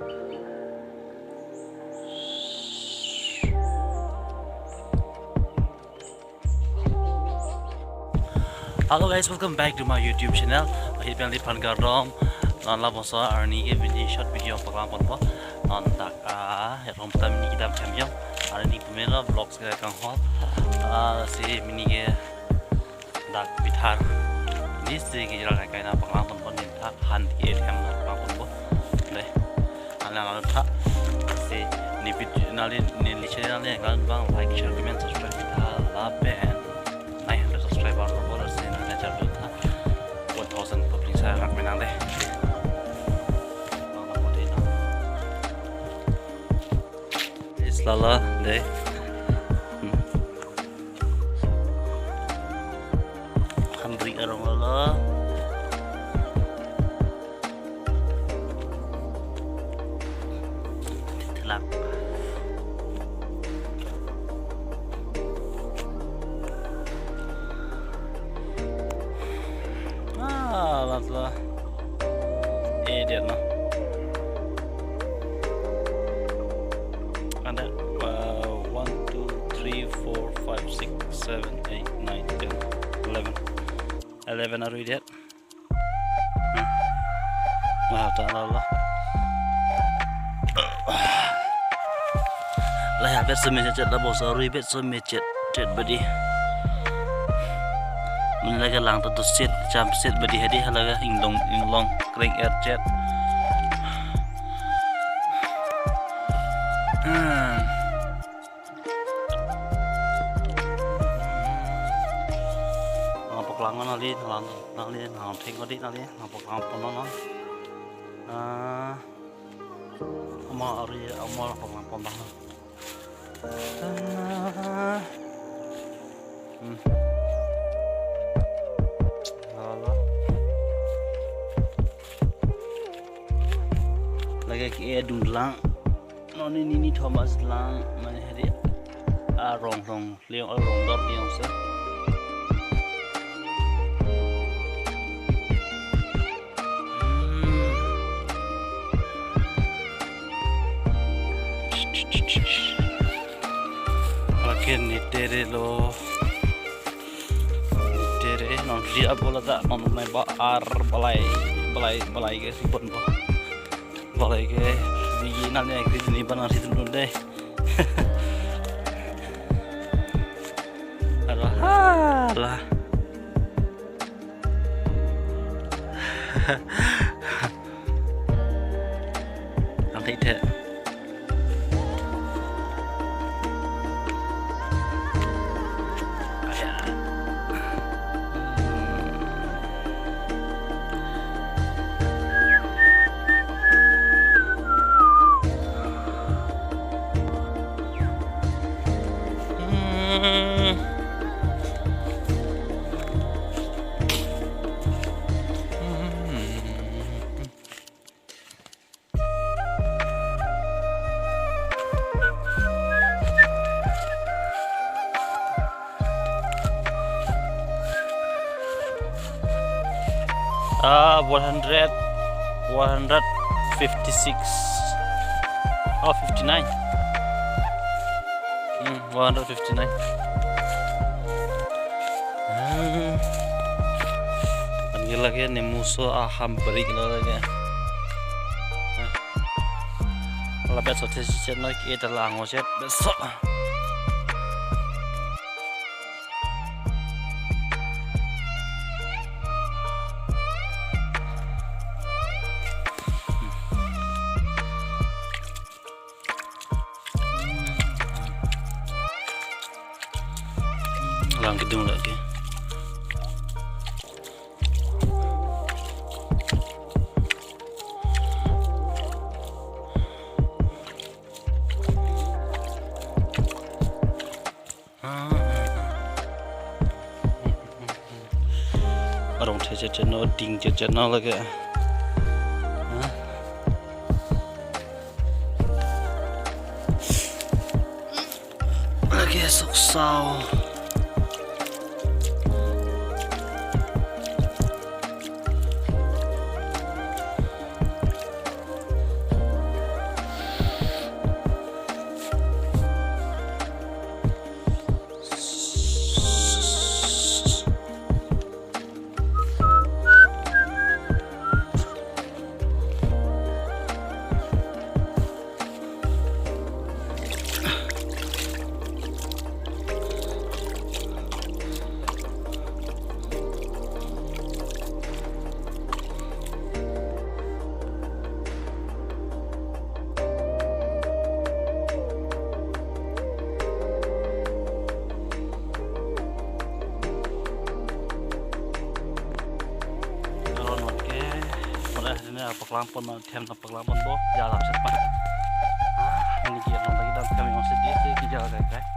Hello guys, welcome back to my YouTube channel. Hit bell lipan garom. Non la bosa arni ke video short video program pon po. Non tak rom tam ni kita kamyo. Arni pemela vlogs ke kang hot. Si mini ke dak bitar. Ni si ke jalan kai na program pon pon ni tak han ke kam na program pon po. Deh. Ala la tak. Si ni video nali ni channel ni kan bang like share comment subscribe kita la and 900 subscriber followers in the channel 1000 public saya rak menang deh. Islala deh. Hamri arong lala. Telak. Lah dia no ada 1 2 3 4 5 6 7 8 9 10 11 are we there maaf tak Allah lah habis semacam lah bos ari bet semacam cet badi Melaga lang tu set jam set badi hadi halaga inglong kring air jet. Ngampok langon nali tengok di nali ngampok ngampon nali. Ama ari ama ngampon dah. Lagi ke dung lang, noni ni Thomas lang mana hari rong liang rong dot liang se. Lagi ni tere lo, tere non dia bola tak non mai ba balai ke sipon ba. Boleh ke biji nalnya ekris ni panas itu deh. Alah. Nanti deh. Ah, 156. Oh, 59. 159. Panggil lagi ni musuh hampir lagi. Kalau besok sesi nak kita lango set besok. Lang gedung lagi. Orang cecet no ding cecet no lagi. Lagi soksau. ini pengelampun tiap pengelampun boh jalan cepat. Ini dia nonton kita kami masih di jalan guys.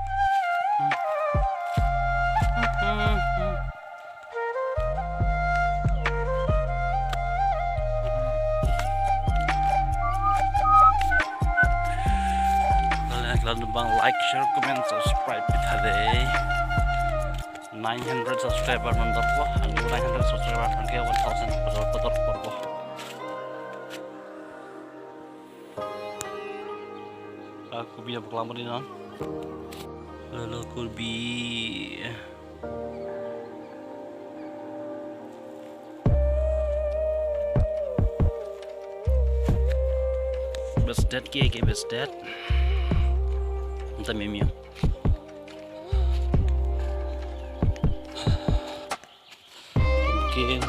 Kalian bang like, share, comment, subscribe kita deh. 900 subscriber nonton boh, 900 subscriber nanti 1000 betul boh. Aku biar berkelamar ini non. Lalu kulbi. Besdet ke besdet. Entah memiu. Mungkin